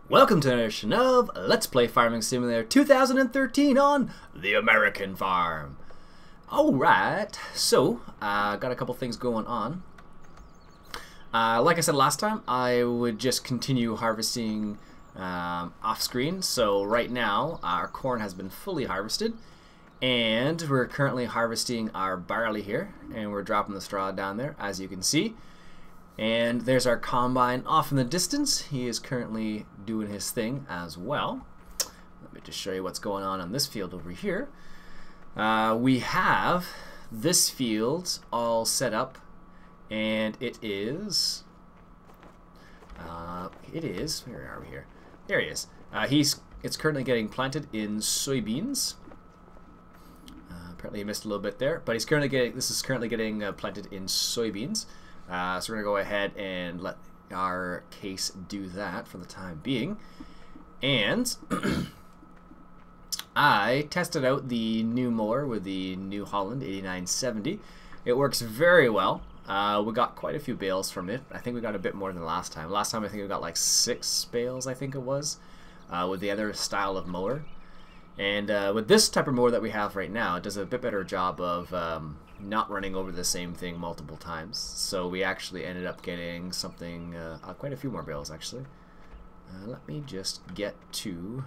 Welcome to another edition of Let's Play Farming Simulator 2013 on the American Farm. Alright, so got a couple things going on. Like I said last time, I would just continue harvesting off screen. So right now our corn has been fully harvested and we're currently harvesting our barley here, and we're dropping the straw down there, as you can see. And there's our combine off in the distance. He is currently doing his thing as well. Let me just show you what's going on this field over here. We have this field all set up, and it is, where are we here? There he is. It's currently getting planted in soybeans. Apparently he missed a little bit there, but this is currently getting planted in soybeans. So we're going to go ahead and let our case do that for the time being. And I tested out the new mower with the New Holland 8970. It works very well. We got quite a few bales from it. I think we got a bit more than last time. Last time I think we got like 6 bales, I think it was, with the other style of mower. And with this type of mower that we have right now, it does a bit better job of not running over the same thing multiple times. So we actually ended up getting something, quite a few more bales actually. Let me just get to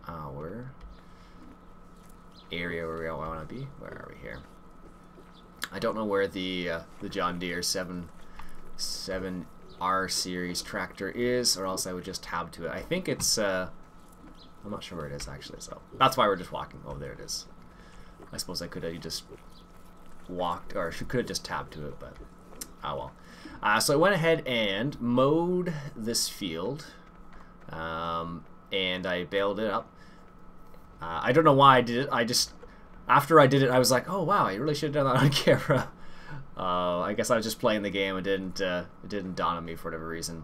our area where we want to be. Where are we here? I don't know where the John Deere 7R series tractor is, or else I would just tab to it. I think it's I'm not sure where it is actually, so that's why we're just walking. Oh, there it is. I suppose I could have just walked, or could have just tabbed to it, but oh well. So I went ahead and mowed this field, and I baled it up. I don't know why I did it. After I did it, I was like, oh wow, I really should have done that on camera. I guess I was just playing the game. It didn't dawn on me for whatever reason.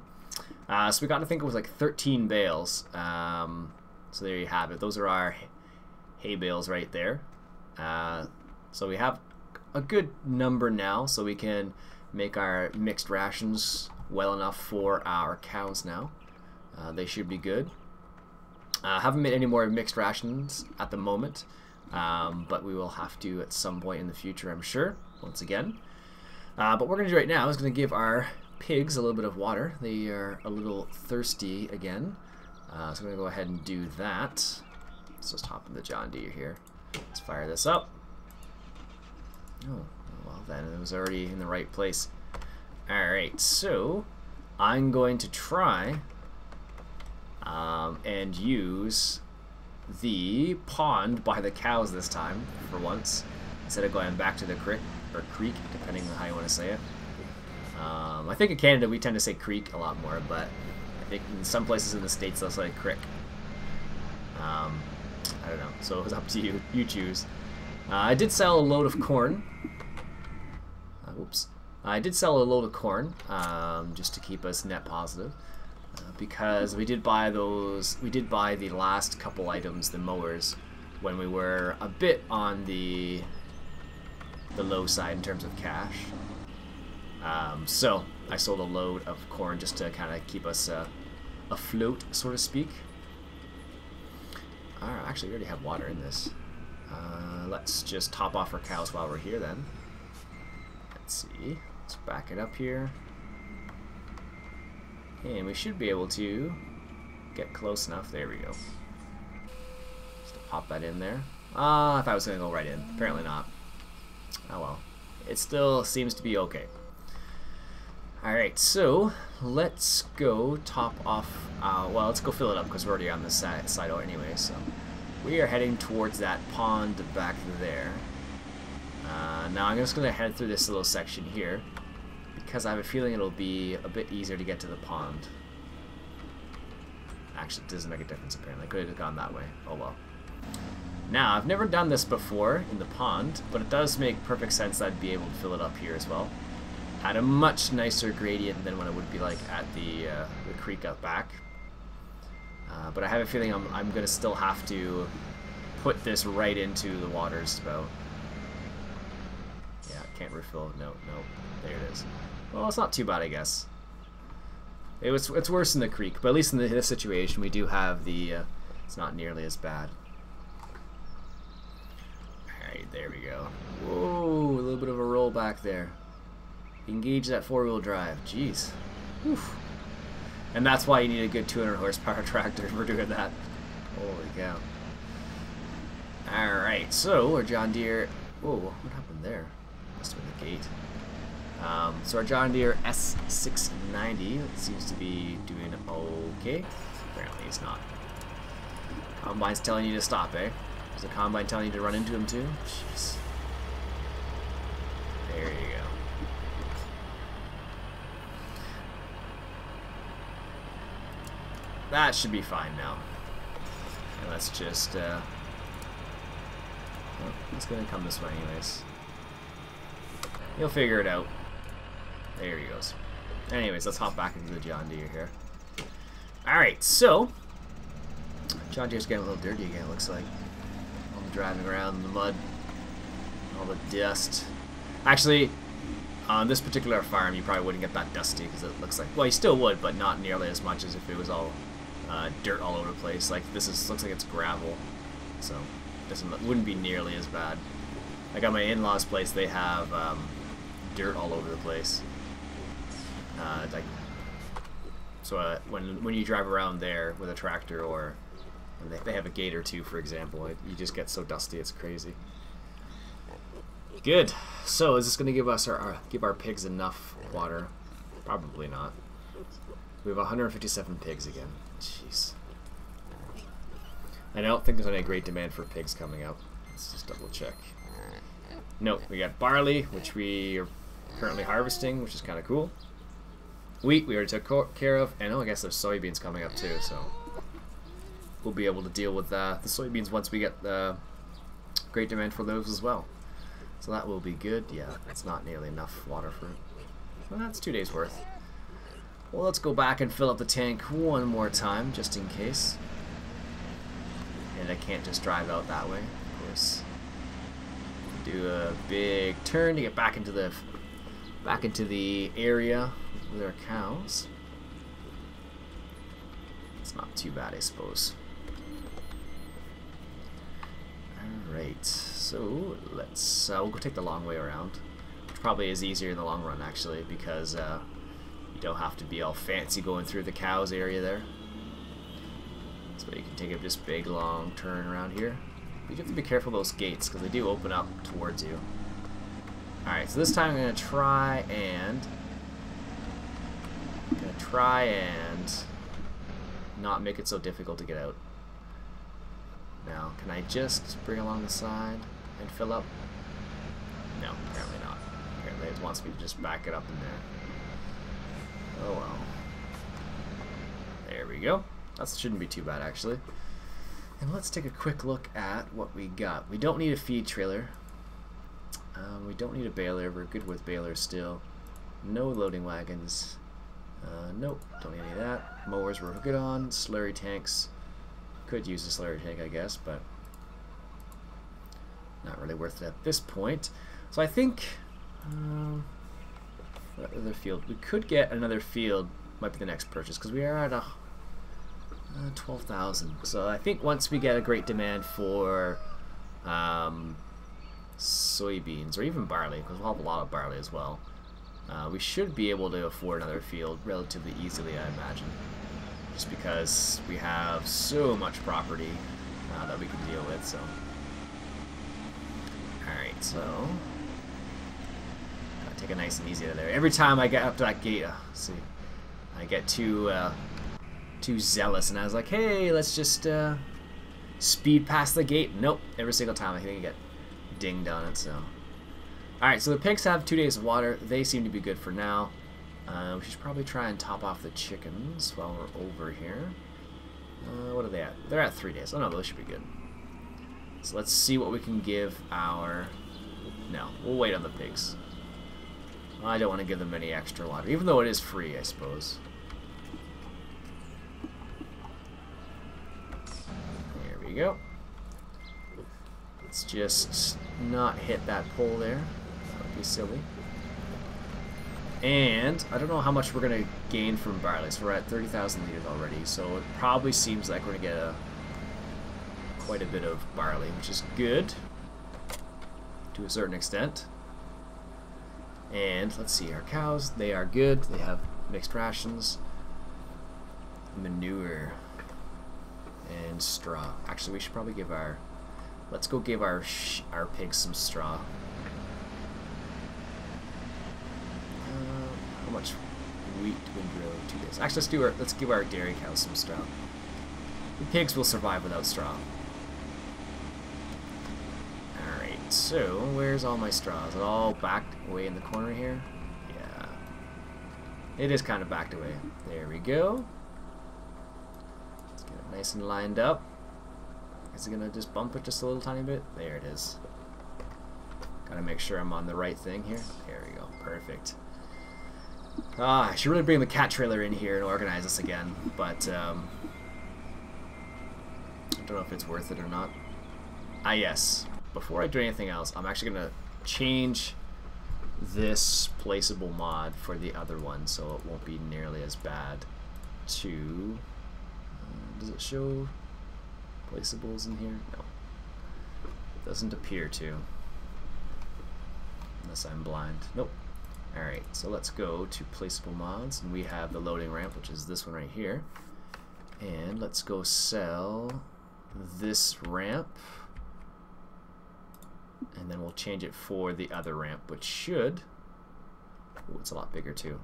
So we got to think it was like 13 bales. So there you have it. Those are our hay bales right there. So we have a good number now, so we can make our mixed rations well enough for our cows now. They should be good. Haven't made any more mixed rations at the moment, but we will have to at some point in the future, I'm sure, once again. But what we're going to do right now is going to give our pigs a little bit of water. They are a little thirsty again. So I'm going to go ahead and do that. Let's just hop in the John Deere here. Let's fire this up. Oh, well then, it was already in the right place. Alright, so I'm going to try and use the pond by the cows this time, for once, instead of going back to the creek, or creek, depending on how you want to say it. I think in Canada we tend to say creek a lot more, but I think in some places in the States they'll say crick. I don't know, so it's up to you. You choose. I did sell a load of corn. Oops. I did sell a load of corn, just to keep us net positive, because we did buy the last couple items, the mowers, when we were a bit on the low side in terms of cash. So I sold a load of corn just to kind of keep us afloat, so to speak. Actually, we already have water in this. Let's just top off our cows while we're here then. Let's see. Let's back it up here. And we should be able to get close enough. There we go. Just pop that in there. I thought it was going to go right in. Apparently not. Oh well. It still seems to be okay. Alright, so let's go top off. Well, let's go fill it up because we're already on this side anyway. So we are heading towards that pond back there. Now I'm just going to head through this little section here because I have a feeling it'll be a bit easier to get to the pond. Actually, it doesn't make a difference apparently. I could have gone that way. Oh well. Now, I've never done this before in the pond, but it does make perfect sense that I'd be able to fill it up here as well. At a much nicer gradient than what it would be like at the creek out back. But I have a feeling I'm going to still have to put this right into the water spout. Yeah, can't refill. No, there it is. Well, it's not too bad, I guess. It's worse in the creek, but at least in this situation we do have the it's not nearly as bad. Alright, there we go. Whoa, a little bit of a roll back there. Engage that four-wheel drive. Jeez. Oof. And that's why you need a good 200 horsepower tractor for doing that. Holy cow. Alright, so our John Deere... Whoa, what happened there? Must have been the gate. So our John Deere S4E19 seems to be doing okay. Apparently he's not. Combine's telling you to stop, eh? Is the Combine telling you to run into him too? Jeez. There you go. That should be fine now. And let's just, oh, it's gonna come this way anyways. You'll figure it out. There he goes. Anyways, let's hop back into the John Deere here. Alright, so John Deere's getting a little dirty again, it looks like. I'm driving around in the mud. All the dust. Actually, on this particular farm, you probably wouldn't get that dusty because it looks like, well, you still would, but not nearly as much as if it was all dirt all over the place. Like this looks like it's gravel, so it wouldn't be nearly as bad. Like at my in-laws' place, they have dirt all over the place. Like, so when you drive around there with a tractor, or when they have a gate or two, for example, you just get so dusty it's crazy. Good. So is this going to give us give our pigs enough water? Probably not. We have 157 pigs again. Jeez. I don't think there's any great demand for pigs coming up. Let's just double check. Nope, we got barley, which we are currently harvesting, which is kind of cool. Wheat we already took care of, and oh, I guess there's soybeans coming up too, so we'll be able to deal with the soybeans once we get the great demand for those as well. So that will be good. Yeah, it's not nearly enough water for it. Well, that's 2 days worth. Well, let's go back and fill up the tank one more time, just in case. And I can't just drive out that way, of course. Do a big turn to get back into the area with our cows. It's not too bad, I suppose. Alright, so let's we'll go take the long way around, which probably is easier in the long run actually, because you don't have to be all fancy going through the cows area there. So you can take a just big long turn around here. But you have to be careful of those gates because they do open up towards you. Alright, so this time I'm going to try and not make it so difficult to get out. Now, can I just bring along the side and fill up? No, apparently not. Apparently it wants me to just back it up in there. Oh well. There we go. That shouldn't be too bad actually. And let's take a quick look at what we got. We don't need a feed trailer. We don't need a baler. We're good with balers still. No loading wagons. Nope, don't need any of that. Mowers we're good on. Slurry tanks. Could use a slurry tank, I guess, but not really worth it at this point. So I think what other field? We could get another field. Might be the next purchase because we are at 12,000. So I think once we get a great demand for soybeans or even barley, because we'll have a lot of barley as well, we should be able to afford another field relatively easily, I imagine. Just because we have so much property that we can deal with. So, alright, so gotta take it nice and easy out of there. Every time I get up to that gate, see, I get too zealous, and I was like, hey, let's just speed past the gate. Nope, every single time I think I get dinged on it. So, alright, so the pigs have 2 days of water. They seem to be good for now. We should probably try and top off the chickens while we're over here. What are they at? They're at 3 days. Oh no, those should be good. So let's see what we can give our... No, we'll wait on the pigs. I don't want to give them any extra water, even though it is free, I suppose. There we go. Let's just not hit that pole there. That would be silly. And I don't know how much we're going to gain from barley. So we're at 30,000 liters already. So it probably seems like we're going to get quite a bit of barley, which is good to a certain extent. And let's see, our cows, they are good. They have mixed rations, manure, and straw. Actually, we should probably give our... Let's go give our pigs some straw. How much wheat do we grow in 2 days? Actually, let's give our dairy cows some straw. The pigs will survive without straw. Alright, so where's all my straw? Is it all backed away in the corner here? Yeah. It is kind of backed away. There we go. Let's get it nice and lined up. Is it going to just bump it just a little tiny bit? There it is. Gotta make sure I'm on the right thing here. There we go. Perfect. I should really bring the cat trailer in here and organize this again, but I don't know if it's worth it or not. Yes. Before I do anything else, I'm actually going to change this placeable mod for the other one so it won't be nearly as bad to... does it show placeables in here? No. It doesn't appear to. Unless I'm blind. Nope. Alright, so let's go to placeable mods, and we have the loading ramp, which is this one right here. And let's go sell this ramp, and then we'll change it for the other ramp, which should... Ooh, it's a lot bigger too.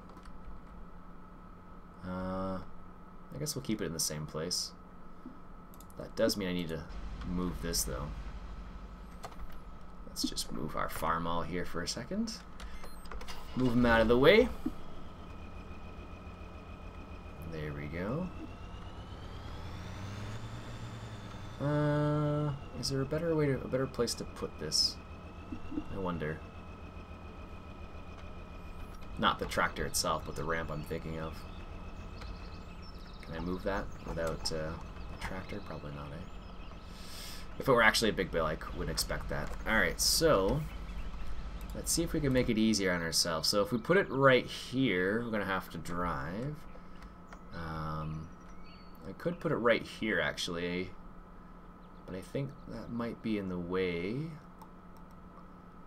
I guess we'll keep it in the same place. That does mean I need to move this though. Let's just move our farm all here for a second. Move them out of the way. There we go. Is there a better place to put this? I wonder. Not the tractor itself, but the ramp I'm thinking of. Can I move that without a tractor? Probably not, eh? If it were actually a big bill, I would expect that. Alright, so let's see if we can make it easier on ourselves. So if we put it right here, we're going to have to drive. I could put it right here, actually. But I think that might be in the way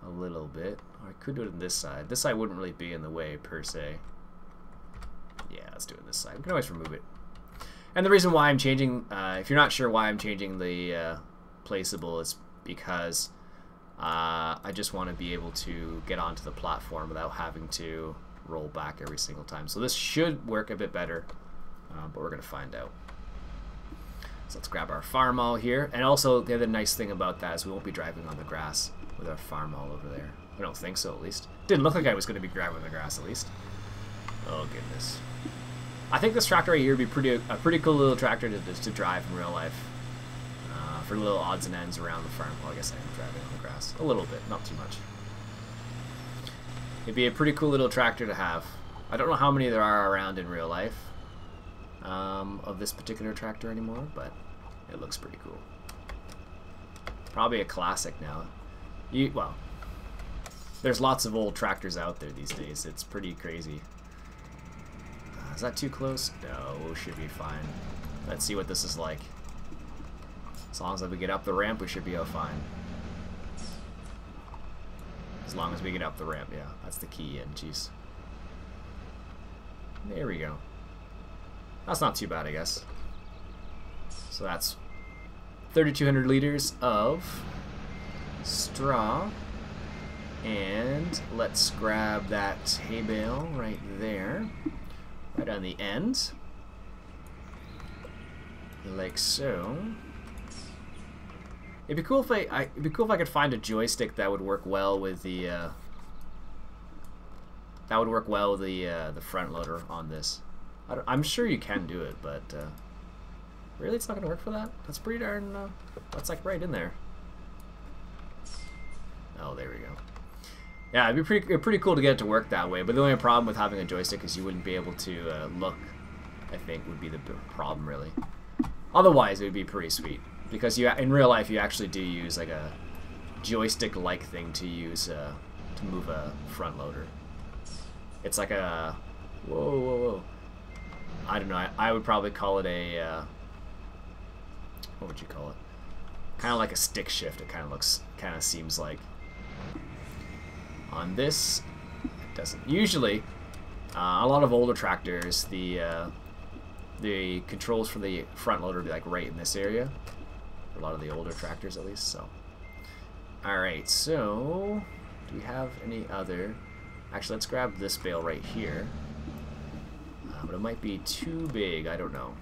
a little bit. Or I could do it on this side. This side wouldn't really be in the way, per se. Yeah, let's do it this side. We can always remove it. And the reason why I'm changing, if you're not sure why I'm changing the placeable, is because I just want to be able to get onto the platform without having to roll back every single time. So this should work a bit better, but we're going to find out. So let's grab our farm all here. And also, the other nice thing about that is we won't be driving on the grass with our farm all over there. I don't think so, at least. Didn't look like I was going to be grabbing the grass, at least. Oh, goodness. I think this tractor right here would be a pretty cool little tractor to drive in real life. For little odds and ends around the farm. Well, I guess I am driving on the grass. A little bit, not too much. It'd be a pretty cool little tractor to have. I don't know how many there are around in real life of this particular tractor anymore, but it looks pretty cool. Probably a classic now. Well, there's lots of old tractors out there these days. It's pretty crazy. Is that too close? No, should be fine. Let's see what this is like. As long as we get up the ramp, we should be fine. As long as we get up the ramp, yeah. That's the key in, jeez. There we go. That's not too bad, I guess. So that's 3,200 liters of straw. And let's grab that hay bale right there. Right on the end. Like so. It'd be cool if it'd be cool if I could find a joystick that would work well with the the front loader on this. I'm sure you can do it, but really, it's not gonna work for that. That's pretty darn. That's like right in there. Oh, there we go. Yeah, it'd be pretty cool to get it to work that way. But the only problem with having a joystick is you wouldn't be able to look. I think would be the problem, really. Otherwise, it would be pretty sweet. Because in real life, you actually do use like a joystick-like thing to use to move a front loader. It's like a... Whoa, whoa, whoa. I don't know. I would probably call it a... what would you call it? Kind of like a stick shift. It kind of seems like. On this, it doesn't. Usually, a lot of older tractors, the controls for the front loader would be like right in this area. For a lot of the older tractors, at least. So, all right. So, do we have any other? Actually, let's grab this bale right here. But it might be too big. I don't know.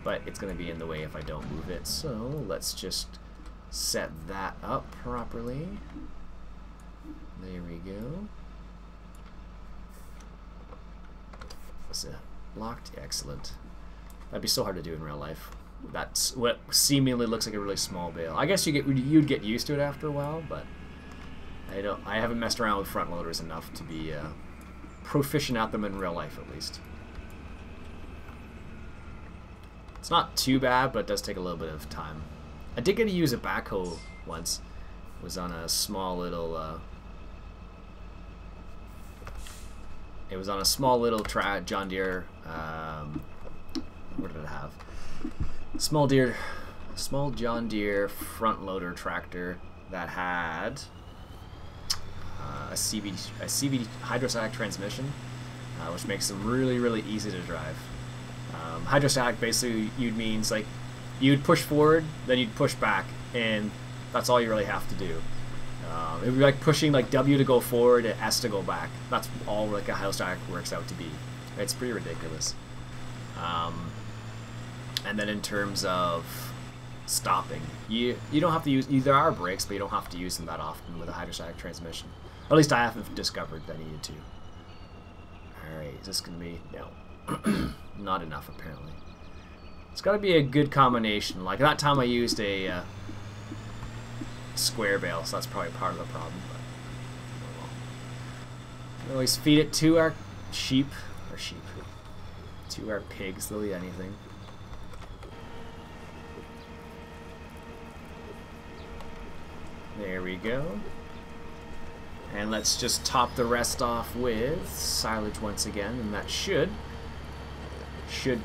But it's going to be in the way if I don't move it. So let's just set that up properly. There we go. Was it locked? Excellent. That'd be so hard to do in real life. That's what seemingly looks like a really small bale. I guess you'd get used to it after a while, but I haven't messed around with front loaders enough to be proficient at them in real life, at least. It's not too bad, but it does take a little bit of time. I did get to use a backhoe once. It was on a small little John Deere. What did it have? Small John Deere front loader tractor that had a CVT hydrostatic transmission, which makes them really, really easy to drive. Hydrostatic basically means like you'd push forward, then you'd push back, and that's all you really have to do. It would be like pushing like W to go forward and S to go back. That's all like a hydrostatic works out to be. It's pretty ridiculous. And then in terms of stopping, you don't have to use. There are brakes, but you don't have to use them that often with a hydrostatic transmission. At least I haven't discovered that I needed to. All right, is this gonna be no? Not enough, apparently. It's got to be a good combination. Like that time I used a square bale, so that's probably part of the problem. But oh well. We always feed it to our sheep, to our pigs. They'll eat anything. There we go. And let's just top the rest off with silage once again, and that should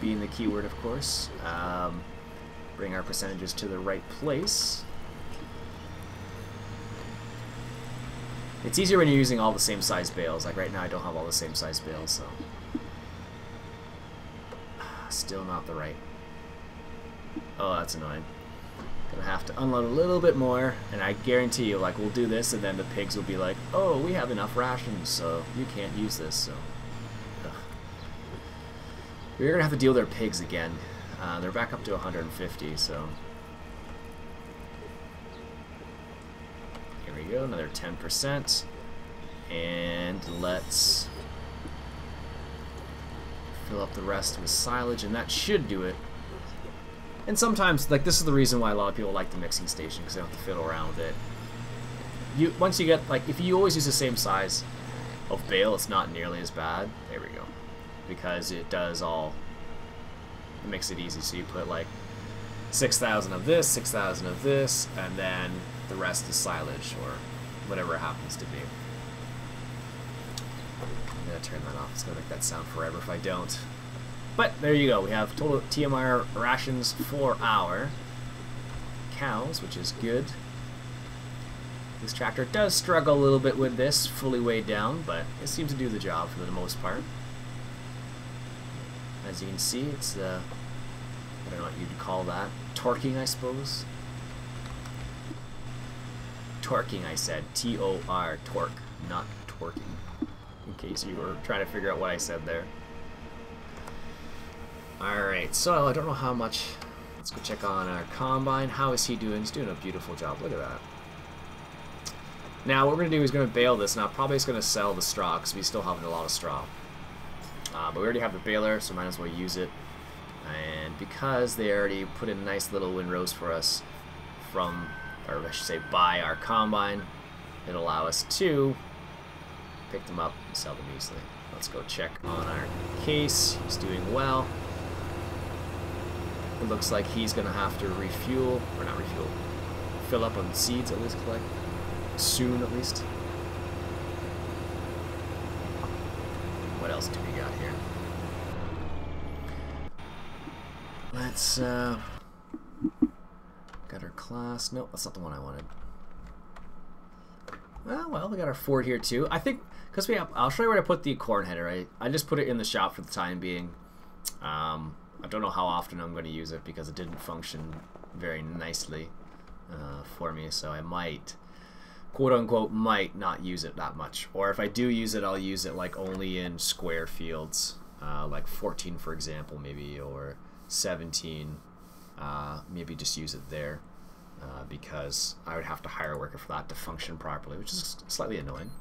be the keyword, of course. Bring our percentages to the right place. It's easier when you're using all the same size bales. Like right now I don't have all the same size bales, so still not the right. Oh, that's annoying. Gonna have to unload a little bit more, and I guarantee you, like, we'll do this and then the pigs will be like, oh, we have enough rations, so you can't use this. So we're gonna have to deal with our pigs again. They're back up to 150, so here we go, another 10%, and let's fill up the rest with silage, and that should do it. And sometimes, like, this is the reason why a lot of people like the mixing station, because they don't have to fiddle around with it. Once you get, like, if you always use the same size of bale, it's not nearly as bad. There we go. Because it does all, it makes it easy. So you put like 6,000 of this, 6,000 of this, and then the rest is silage or whatever it happens to be. I'm gonna turn that off. It's gonna make that sound forever if I don't. But there you go. We have total TMR rations for our cows, which is good. This tractor does struggle a little bit with this, fully weighed down, but it seems to do the job for the most part. As you can see, it's, I don't know what you'd call that. Torquing, I suppose. Torquing, I said. T-O-R, torque, not twerking. In case you were trying to figure out what I said there. Alright, so I don't know how much. Let's go check on our combine. How is he doing? He's doing a beautiful job. Look at that. Now, what we're going to do is going to bale this. Now, probably it's going to sell the straw because we still have a lot of straw. But we already have the baler, so might as well use it. And because they already put in nice little windrows for us from, or I should say by our combine, it'll allow us to pick them up and sell them easily. Let's go check on our case. He's doing well. It looks like he's going to have to refuel, or not refuel, fill up on seeds at least, like soon at least. what else do we got here? Let's, got our class. Nope, that's not the one I wanted. Well, we got our Ford here too. I think, because I'll show you where I put the corn header, right? I just put it in the shop for the time being. I don't know how often I'm going to use it because it didn't function very nicely for me, so I might, quote unquote, might not use it that much. Or if I do use it, I'll use it like only in square fields, like 14 for example, maybe, or 17. Maybe just use it there because I would have to hire a worker for that to function properly, which is slightly annoying.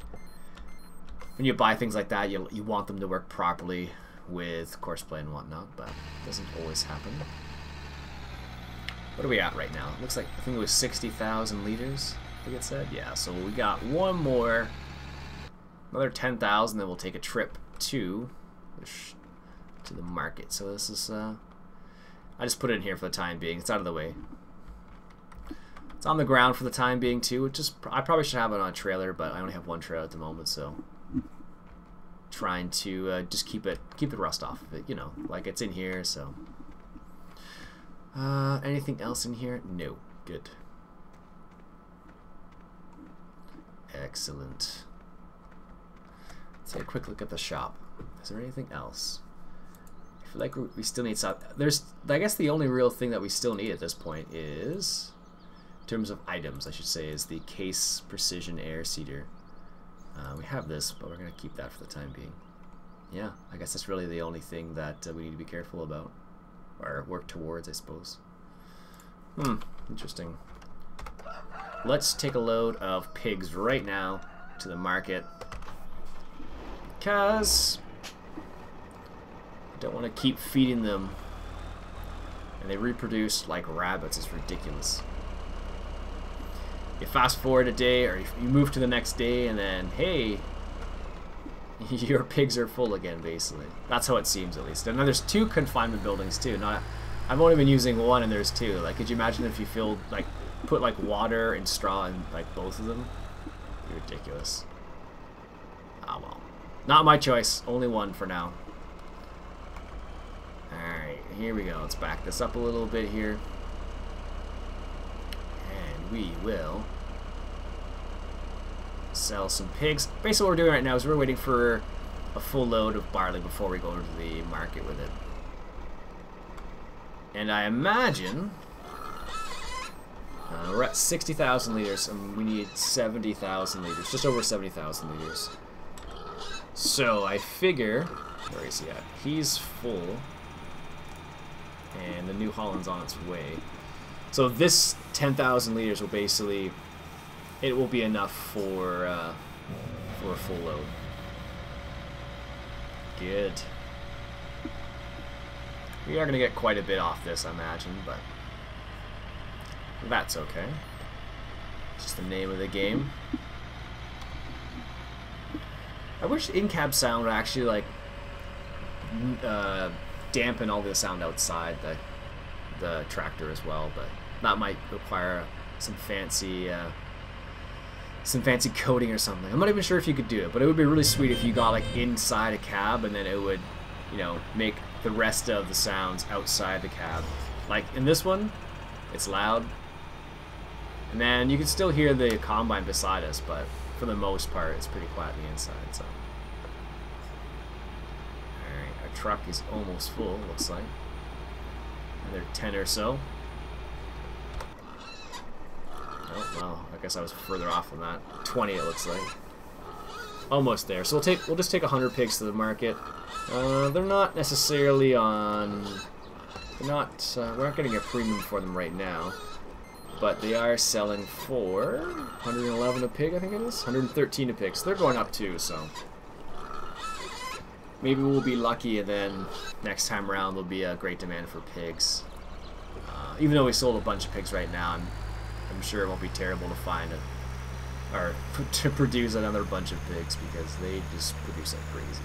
When you buy things like that, you want them to work properly with courseplay and whatnot, but it doesn't always happen. What are we at right now? It looks like, I think it was 60,000 liters, I think it said. Yeah, so we got one more, another 10,000, then we'll take a trip to the market. So this is, I just put it in here for the time being. It's out of the way. It's on the ground for the time being too, which is, I probably should have it on a trailer, but I only have one trailer at the moment, so trying to just keep the rust off of it, you know, like it's in here. So anything else in here? No. Good. Excellent. Let's take a quick look at the shop. Is there anything else? I feel like we still need some. I guess the only real thing that we still need at this point is, in terms of items, I should say, is the Case Precision Air Seeder. We have this, but we're going to keep that for the time being. Yeah, I guess that's really the only thing that we need to be careful about, or work towards, I suppose. Interesting. Let's take a load of pigs right now to the market, because I don't want to keep feeding them, and they reproduce like rabbits. It's ridiculous. You fast forward a day, or you move to the next day, and then, hey, your pigs are full again, basically. That's how it seems, at least. And then there's 2 confinement buildings, too. I've only been using 1, and there's 2. Like, could you imagine if you put, like, water and straw in, like, both of them? It'd be ridiculous. Ah, well. Not my choice. Only 1 for now. Alright, here we go. Let's back this up a little bit here. We will sell some pigs. Basically what we're doing right now is we're waiting for a full load of barley before we go to the market with it. And I imagine we're at 60,000 liters and we need 70,000 liters, just over 70,000 liters. So I figure, where is he at? He's full, and the New Holland's on its way. So this 10,000 liters will basically, it will be enough for a full load. Good. We are going to get quite a bit off this, I imagine, but that's okay. It's just the name of the game. I wish in-cab sound would actually like dampen all the sound outside the tractor as well, but that might require some fancy coding or something. I'm not even sure if you could do it, but it would be really sweet if you got like inside a cab and then it would, you know, make the rest of the sounds outside the cab. Like in this one, it's loud, and then you can still hear the combine beside us, but for the most part, it's pretty quiet on the inside. So, all right, our truck is almost full. Looks like another 10 or so. Oh, well, I guess I was further off than that. 20 it looks like. Almost there. So we'll just take 100 pigs to the market. They're not necessarily on... we're not getting a premium for them right now. But they are selling for 111 a pig, I think it is. 113 a pig. So they're going up too, so... maybe we'll be lucky and then next time around there'll be a great demand for pigs. Even though we sold a bunch of pigs right now, I'm sure it won't be terrible to find it, or to produce another bunch of pigs, because they just produce like crazy.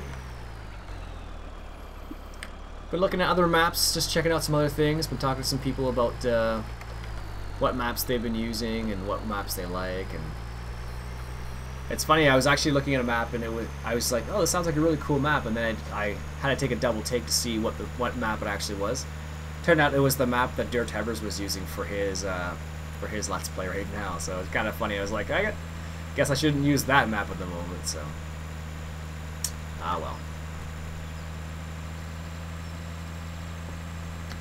Been looking at other maps, just checking out some other things. Been talking to some people about what maps they've been using and what maps they like, and It's funny, I was actually looking at a map and I was like, oh, this sounds like a really cool map, and then I had to take a double take to see what map it actually was. Turned out it was the map that Dirt Hebbers was using for his Let's Play right now, so it's kind of funny. I was like, I guess I shouldn't use that map at the moment, so. Ah, well.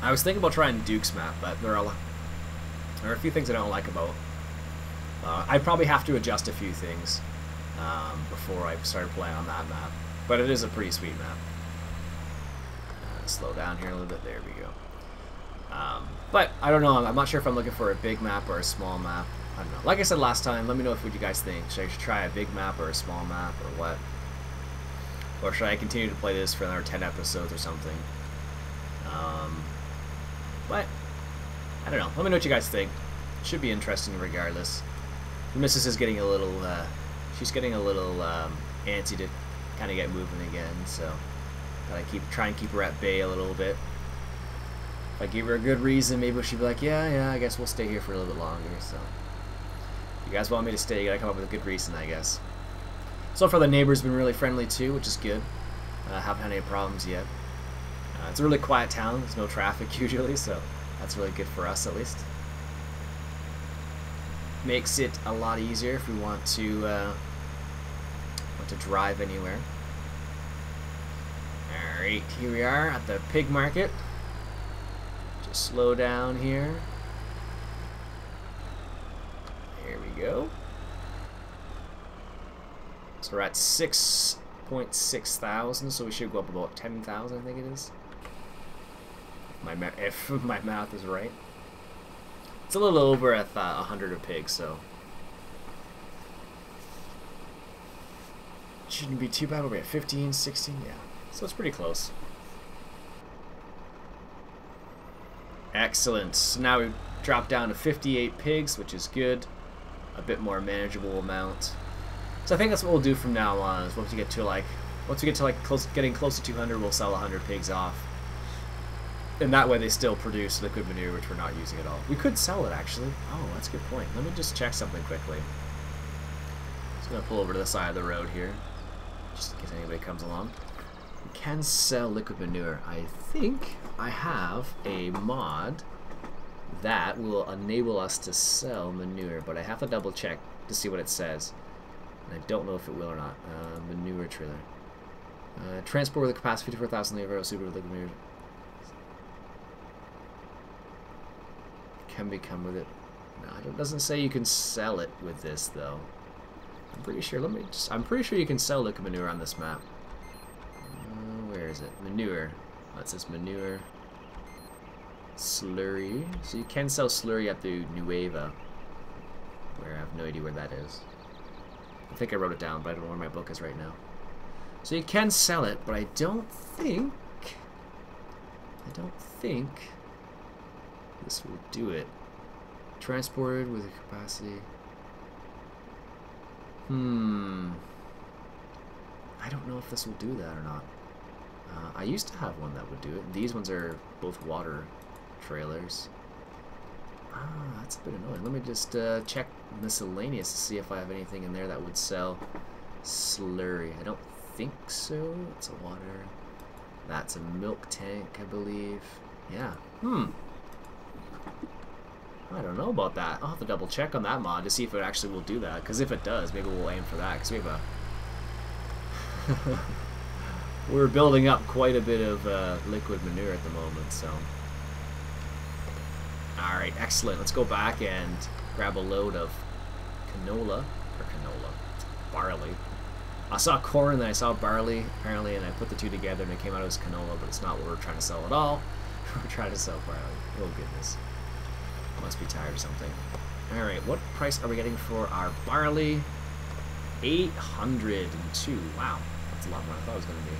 I was thinking about trying Duke's map, but there are a few things I don't like about. I'd probably have to adjust a few things before I started playing on that map, but it is a pretty sweet map. Slow down here a little bit. There we go. But I don't know. I'm not sure if I'm looking for a big map or a small map. I don't know. Like I said last time, let me know what you guys think. Should I try a big map or a small map or what? Or should I continue to play this for another 10 episodes or something? But I don't know. Let me know what you guys think. It should be interesting regardless. The missus is getting a little, she's getting a little antsy to kind of get moving again, so gotta try and keep her at bay a little bit. If I give her a good reason, maybe she'll be like, yeah, I guess we'll stay here for a little bit longer. So if you guys want me to stay, you gotta come up with a good reason, I guess. So far the neighbor's been really friendly too, which is good. Haven't had any problems yet. It's a really quiet town. There's no traffic usually, so that's really good for us at least. Makes it a lot easier if we want to drive anywhere. Alright, here we are at the pig market. Just slow down here. There we go. So we're at 6.6 thousand, so we should go up about 10,000, I think it is. If my math is right. It's a little over 100 a pig, so shouldn't be too bad. We're at 15, 16, yeah. So it's pretty close. Excellent. So now we've dropped down to 58 pigs, which is good. A bit more manageable amount. So I think that's what we'll do from now on. Is once we get to like getting close to 200, we'll sell 100 pigs off. And that way they still produce liquid manure, which we're not using at all. We could sell it, actually. Oh, that's a good point. Let me just check something quickly. Just going to pull over to the side of the road here, just in case anybody comes along. We can sell liquid manure. I think I have a mod that will enable us to sell manure, but I have to double check to see what it says. And I don't know if it will or not. Manure trailer. Transport with a capacity 54,000 liters, super liquid manure. Can become with it. No, it doesn't say you can sell it with this though. I'm pretty sure. I'm pretty sure you can sell liquid manure on this map. Where is it? Manure. That says manure. Slurry. So you can sell slurry at the Nueva. Where I have no idea where that is. I think I wrote it down, but I don't know where my book is right now. So you can sell it, but I don't think this will do it. Transported with a capacity. I don't know if this will do that or not. I used to have one that would do it. These ones are both water trailers. That's a bit annoying. Let me just check miscellaneous to see if I have anything in there that would sell slurry. I don't think so. It's a water. That's a milk tank, I believe. Yeah. I don't know about that. I'll have to double check on that mod to see if it actually will do that. Because if it does, maybe we'll aim for that. Because we have a... We're building up quite a bit of liquid manure at the moment, so... Alright, excellent. Let's go back and grab a load of barley. I saw corn and then I saw barley, apparently, and I put the two together and it came out as canola, but it's not what we're trying to sell at all. We're trying to sell barley. Oh, goodness. Must be tired or something. Alright, what price are we getting for our barley? 802. Wow, that's a lot more than I thought it was going to be.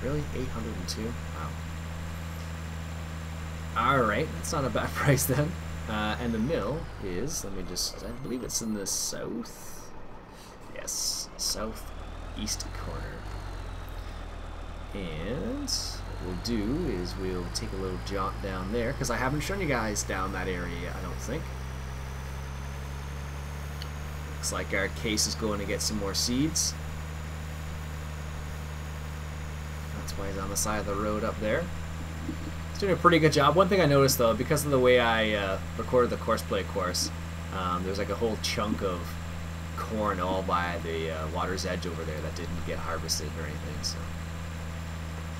Really? 802? Wow. Alright, that's not a bad price then. And the mill is, let me just, I believe it's in the south. Yes, southeast corner. And what we'll do is we'll take a little jaunt down there, because I haven't shown you guys down that area yet, I don't think. Looks like our case is going to get some more seeds. That's why he's on the side of the road up there. He's doing a pretty good job. One thing I noticed though, because of the way I recorded the courseplay course, there's like a whole chunk of corn all by the water's edge over there that didn't get harvested or anything, so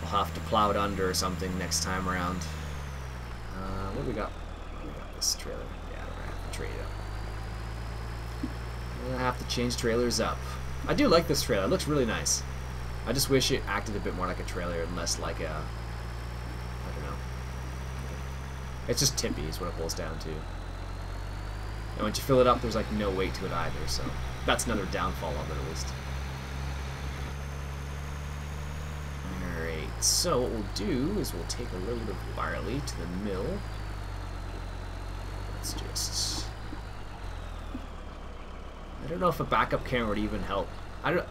I'll have to plow it under or something next time around. What do we got? We got this trailer. Yeah, we're gonna have to trade it up. I'm gonna have to change trailers up. I do like this trailer. It looks really nice. I just wish it acted a bit more like a trailer and less like a, I don't know. It's just tippy is what it boils down to. And once you fill it up, there's like no weight to it either, so that's another downfall of it at least. Alright, so what we'll do is we'll take a load of barley to the mill. Let's just... I don't know if a backup camera would even help. Do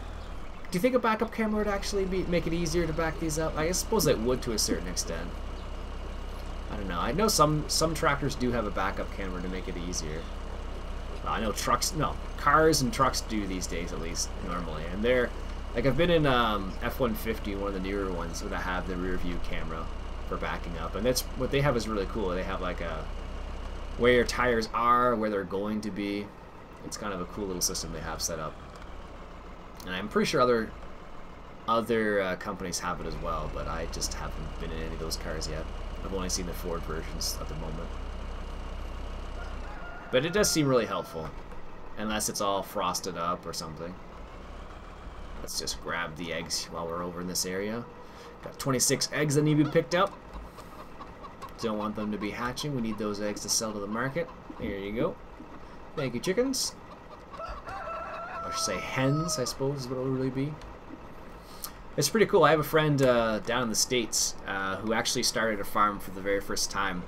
you think a backup camera would actually make it easier to back these up? I suppose it would to a certain extent. I don't know. I know some tractors do have a backup camera to make it easier. I know cars and trucks do these days at least normally, and they're like I've been in F-150, one of the newer ones, where they have the rear view camera for backing up, and that's what they have is really cool. They have like a where your tires are, where they're going to be. It's kind of a cool little system they have set up, and I'm pretty sure other companies have it as well, but I just haven't been in any of those cars yet. I've only seen the Ford versions at the moment. But it does seem really helpful, unless it's all frosted up or something. Let's just grab the eggs while we're over in this area. Got 26 eggs that need to be picked up. Don't want them to be hatching. We need those eggs to sell to the market. Here you go. Thank you, chickens. Or say hens, I suppose is what it would really be. It's pretty cool. I have a friend down in the States who actually started a farm for the very first time.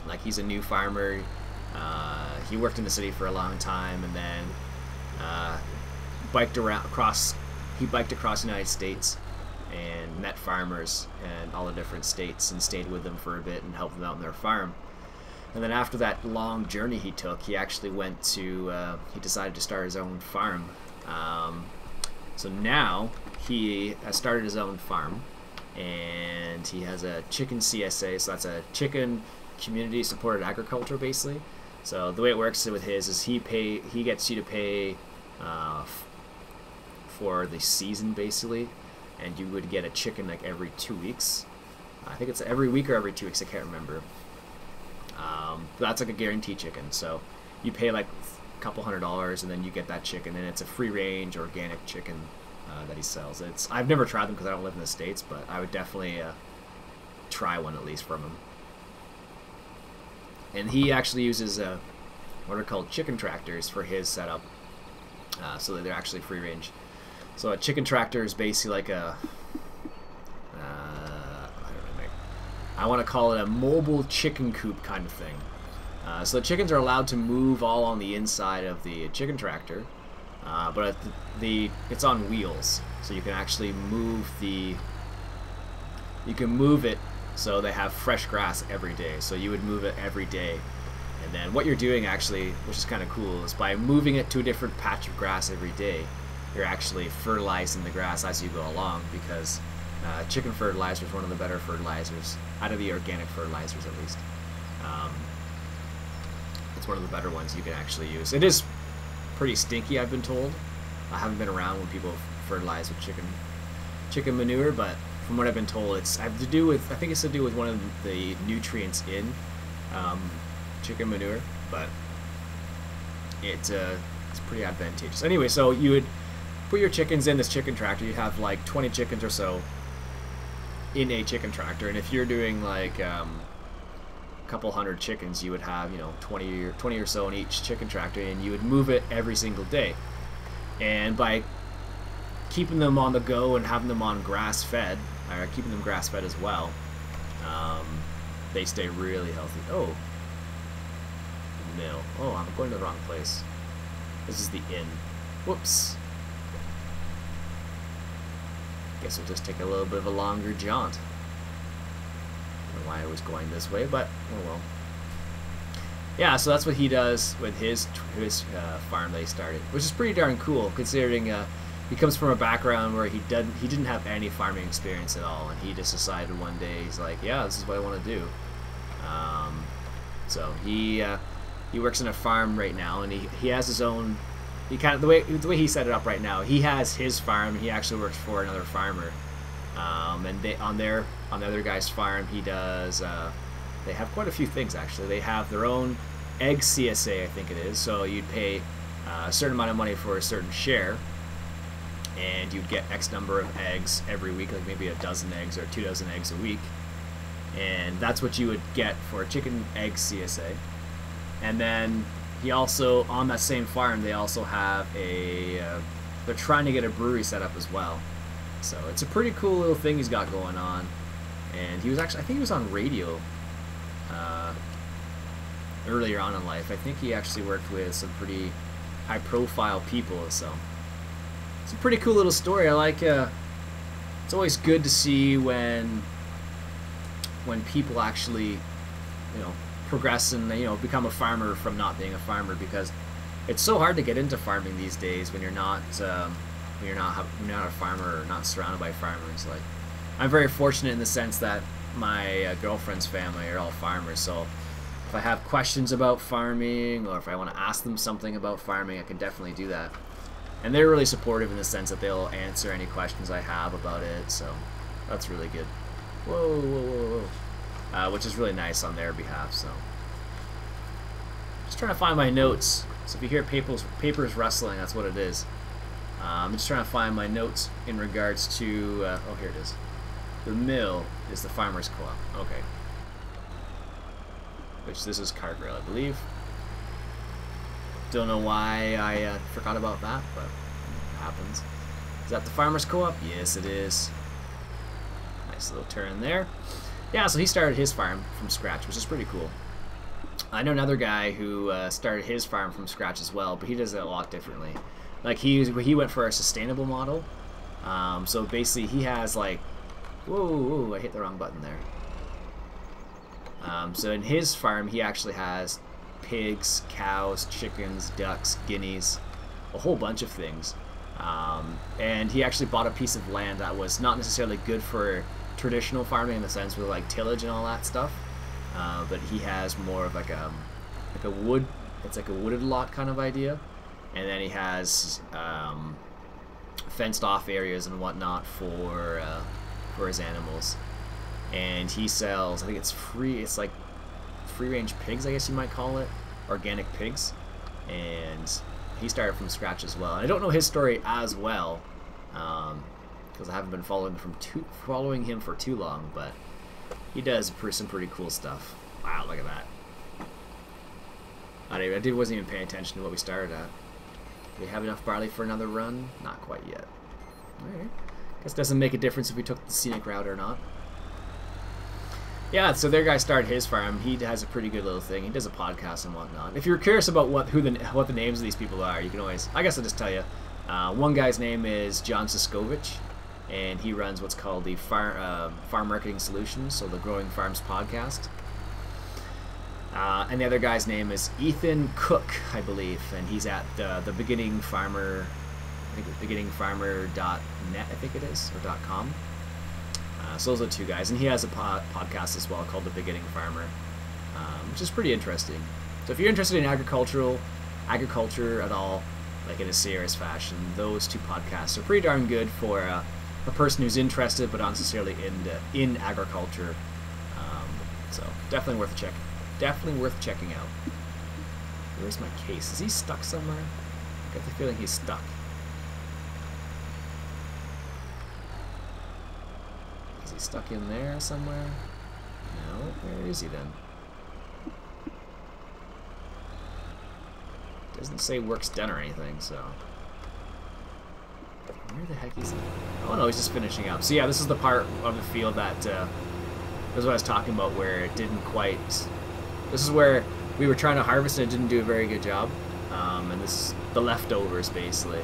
Like, he's a new farmer. He worked in the city for a long time, and then biked across the United States and met farmers in all the different states and stayed with them for a bit and helped them out on their farm. And then after that long journey he took, he actually went to, he decided to start his own farm. So now he has started his own farm, and he has a chicken CSA, so that's a chicken community supported agriculture basically. So the way it works with his is he gets you to pay for the season basically, and you would get a chicken like every 2 weeks. I think it's every week or every 2 weeks, I can't remember. That's like a guaranteed chicken, so you pay like a couple $100 and then you get that chicken, and it's a free range organic chicken that he sells. I've never tried them because I don't live in the States, but I would definitely try one at least from him. And he actually uses what are called chicken tractors for his setup, so that they're actually free range. So a chicken tractor is basically like a, I want to call it a mobile chicken coop kind of thing. So the chickens are allowed to move all on the inside of the chicken tractor, but it's on wheels, so you can actually move it so they have fresh grass every day. So you would move it every day, and then what you're doing actually, which is kind of cool, is by moving it to a different patch of grass every day, you're actually fertilizing the grass as you go along, because chicken fertilizer is one of the better fertilizers, out of the organic fertilizers at least. It's one of the better ones you can actually use. It is pretty stinky, I've been told. I haven't been around when people fertilize with chicken manure, but from what I've been told, I think it's to do with one of the nutrients in chicken manure, but it's pretty advantageous. Anyway, so you would put your chickens in this chicken tractor. You have like 20 chickens or so in a chicken tractor, and if you're doing like a couple hundred chickens, you would have 20 or so in each chicken tractor, and you would move it every single day. And by keeping them on the go and having them on grass fed, or keeping them grass fed as well, they stay really healthy. Oh, mill. Oh, I'm going to the wrong place. This is the inn. Whoops. Guess we'll just take a little bit of a longer jaunt. I don't know why I was going this way, but oh well. yeah, so that's what he does with his farm that he started, which is pretty darn cool considering he comes from a background where he didn't have any farming experience at all, and he just decided one day he's like, yeah, this is what I want to do. So he works in a farm right now, and he has his own. He kind of the way he set it up right now. He has his farm. And he actually works for another farmer, and on the other guy's farm, he does. They have quite a few things actually. They have their own egg CSA, I think it is. So you'd pay a certain amount of money for a certain share, and you'd get X number of eggs every week, like maybe a dozen eggs or 2 dozen eggs a week, and that's what you would get for a chicken egg CSA. And then he also, on that same farm, they also have they're trying to get a brewery set up as well. So it's a pretty cool little thing he's got going on. And he was actually, I think he was on radio earlier on in life. I think he actually worked with some pretty high-profile people. So it's a pretty cool little story. I like. It's always good to see when people actually, progress and become a farmer from not being a farmer, because it's so hard to get into farming these days when you're not a farmer or not surrounded by farmers. Like, I'm very fortunate in the sense that my girlfriend's family are all farmers, so if I have questions about farming or if I want to ask them something about farming, I can definitely do that. And they're really supportive in the sense that they'll answer any questions I have about it, so that's really good. Whoa, whoa, whoa, whoa. Which is really nice on their behalf. So, just trying to find my notes. So if you hear papers rustling, that's what it is. I'm just trying to find my notes in regards to. Oh, here it is. The mill is the farmers' co-op. Okay. Which this is Cargill, I believe. Don't know why I forgot about that, but it happens. Is that the farmers' co-op? Yes, it is. Nice little turn there. Yeah, so he started his farm from scratch, which is pretty cool. I know another guy who started his farm from scratch as well, but he does it a lot differently. Like he went for a sustainable model. So basically, he has like, whoa, I hit the wrong button there. So in his farm, he actually has pigs, cows, chickens, ducks, guineas, a whole bunch of things. And he actually bought a piece of land that was not necessarily good for traditional farming in the sense with like tillage and all that stuff, but he has more of like a wood. It's like a wooded lot kind of idea, and then he has fenced off areas and whatnot for his animals. And he sells, I think it's free. It's like free range pigs, I guess you might call it, organic pigs, and he started from scratch as well. And I don't know his story as well. Because I haven't been following him for too long, but he does some pretty cool stuff. Wow, look at that. I wasn't even paying attention to what we started at. Do we have enough barley for another run? Not quite yet. Alright. Guess it doesn't make a difference if we took the scenic route or not. Yeah, so their guy started his farm. He has a pretty good little thing. He does a podcast and whatnot. If you're curious about what the names of these people are, you can always, I guess I'll just tell you. One guy's name is John Siskovich, and he runs what's called the Farm Marketing Solutions, so the Growing Farms podcast. And the other guy's name is Ethan Cook, I believe, and he's at the Beginning Farmer, I think it's beginningfarmer.net, I think it is, or .com. So those are the two guys, and he has a podcast as well called The Beginning Farmer, which is pretty interesting. So if you're interested in agriculture at all, like in a serious fashion, those two podcasts are pretty darn good for a person who's interested but not necessarily in agriculture. So definitely worth checking out. Where's my case? Is he stuck somewhere? I get the feeling he's stuck. Is he stuck in there somewhere? No. Where is he then? Doesn't say work's done or anything, so... Where the heck is he? Oh no, he's just finishing up. So yeah, this is the part of the field that... this is what I was talking about, where it didn't quite... This is where we were trying to harvest and it didn't do a very good job. And this is the leftovers, basically.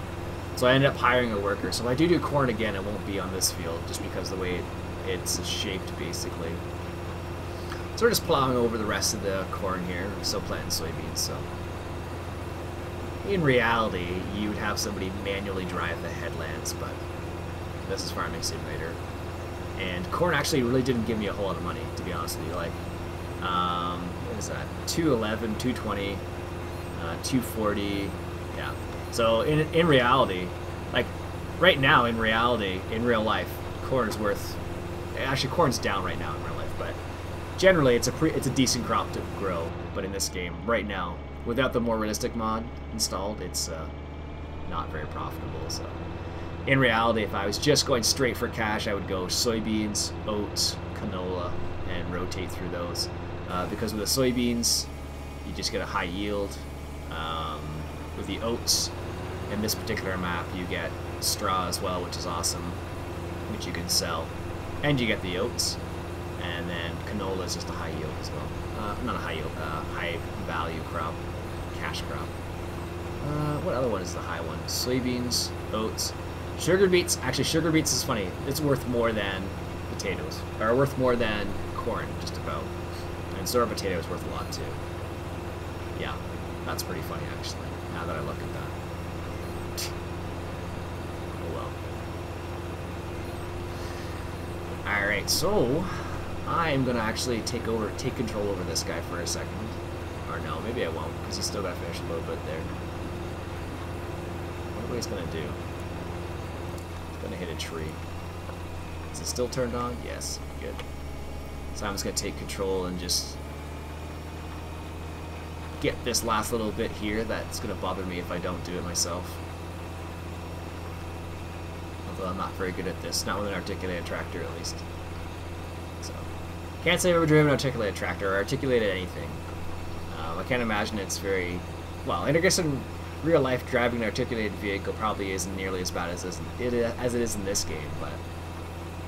So I ended up hiring a worker. So if I do corn again, it won't be on this field, just because of the way it's shaped, basically. So So we're just plowing over the rest of the corn here. We're still planting soybeans, so... In reality, you would have somebody manually drive the headlands, but this is Farming Simulator. And corn actually really didn't give me a whole lot of money, to be honest with you. Like, what is that? 211, 220, 240, yeah. So in reality, like right now in reality, in real life, corn is worth. Actually, corn's down right now in real life, but generally it's a decent crop to grow. But in this game, right now, without the more realistic mod installed, it's not very profitable. So in reality, if I was just going straight for cash, I would go soybeans, oats, canola, and rotate through those. Because with the soybeans, you just get a high yield. With the oats, in this particular map, you get straw as well, which is awesome, which you can sell. And you get the oats. And then canola is just a high yield as well. Not a high yield, high value crop, cash crop. What other one is the high one? Soybeans, oats, sugar beets. Actually, sugar beets is funny. It's worth more than potatoes, or worth more than corn, just about. And so are potatoes, worth a lot too. Yeah, that's pretty funny actually. Now that I look at that. Oh well. All right, so I'm gonna actually take control over this guy for a second. Or no, maybe I won't, because he's still got to finish a little bit there. What he's gonna do? He's gonna hit a tree. Is it still turned on? Yes, good. So I'm just gonna take control and just get this last little bit here. That's gonna bother me if I don't do it myself. Although I'm not very good at this, not with an articulated tractor at least. So can't say I've ever driven an articulated tractor or articulated anything. I can't imagine it's very well. And I guess in real life, driving an articulated vehicle probably isn't nearly as bad as it is in this game, but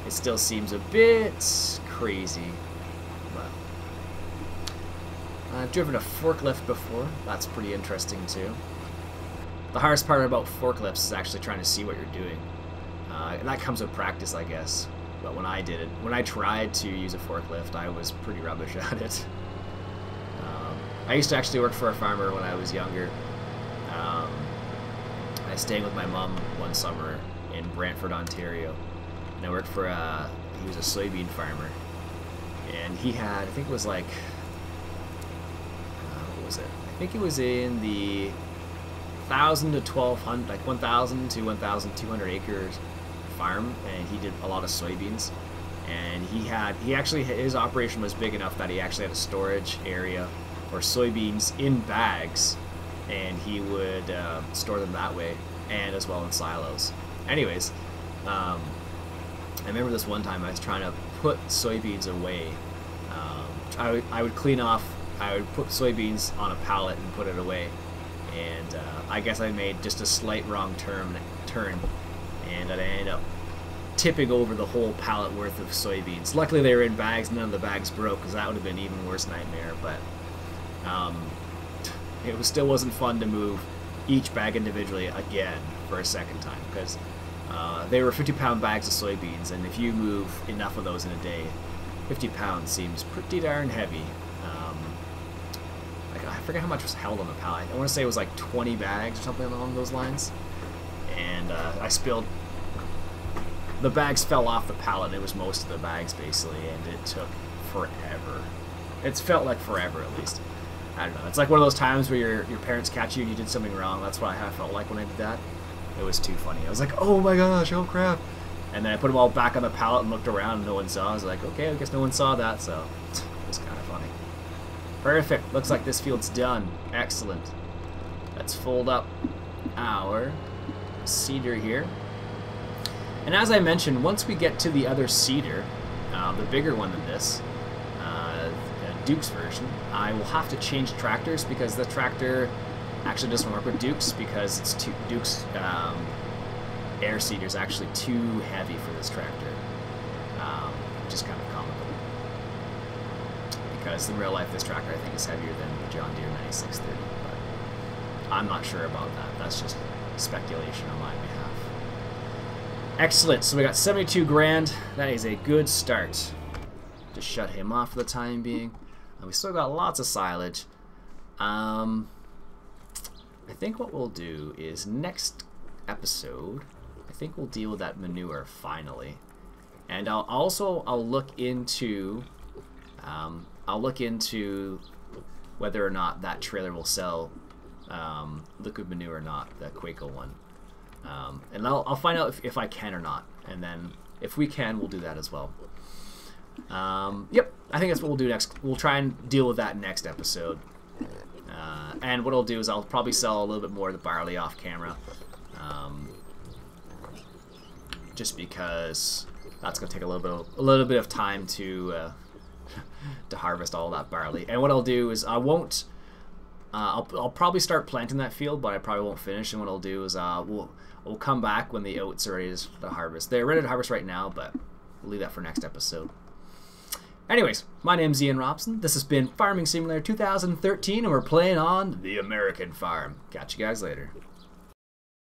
it still seems a bit crazy. Well, I've driven a forklift before. That's pretty interesting too. The hardest part about forklifts is actually trying to see what you're doing. And that comes with practice, I guess. But when I tried to use a forklift, I was pretty rubbish at it. I used to actually work for a farmer when I was younger. I was staying with my mom one summer in Brantford, Ontario. And I worked for he was a soybean farmer. And he had, I think it was like, what was it? I think it was in the 1,000 to 1,200, like 1,000 to 1,200 acres farm, and he did a lot of soybeans. And his operation was big enough that he actually had a storage area for soybeans in bags, and he would store them that way, and as well in silos. Anyways, I remember this one time I was trying to put soybeans away. I would clean off, I would put soybeans on a pallet and put it away, and I guess I made just a slight wrong turn, and I ended up tipping over the whole pallet worth of soybeans. Luckily they were in bags, none of the bags broke, because that would have been an even worse nightmare, but it still wasn't fun to move each bag individually again for a second time, because they were 50-pound bags of soybeans, and if you move enough of those in a day, 50 pounds seems pretty darn heavy. I forget how much was held on the pallet. I want to say it was like 20 bags or something along those lines, and I spilled. The bags fell off the pallet, and it was most of the bags basically, and it took forever. It's felt like forever, at least. I don't know. It's like one of those times where your parents catch you and you did something wrong. That's what I felt like when I did that. It was too funny. I was like, oh my gosh, oh crap. And then I put them all back on the pallet and looked around and no one saw. I was like, okay, I guess no one saw that, so it was kind of funny. Perfect. Looks like this field's done. Excellent. Let's fold up our seeder here. And as I mentioned, once we get to the other seeder, the bigger one than this, Duke's version, I will have to change tractors, because the tractor actually doesn't work with Duke's, because it's Duke's air seeder is actually too heavy for this tractor, which is kind of comical. Because in real life, this tractor I think is heavier than the John Deere 9630, but I'm not sure about that. That's just speculation on my behalf. Excellent. So we got 72 grand. That is a good start. Just shut him off for the time being. And we still got lots of silage. I think what we'll do is next episode, I think we'll deal with that manure finally. And I'll look into whether or not that trailer will sell liquid manure or not, the Quaco one. And I'll find out if I can or not, and then if we can, we'll do that as well. Yep, I think that's what we'll do next. We'll try and deal with that next episode. And what I'll do is I'll probably sell a little bit more of the barley off camera, just because that's going to take a little bit of time to harvest all that barley. And what I'll do is I'll probably start planting that field, but I probably won't finish. And what I'll do is we'll come back when the oats are ready to harvest. They're ready to harvest right now, but we'll leave that for next episode. Anyways, my name's Ian Robson. This has been Farming Simulator 2013, and we're playing on the American farm. Catch you guys later.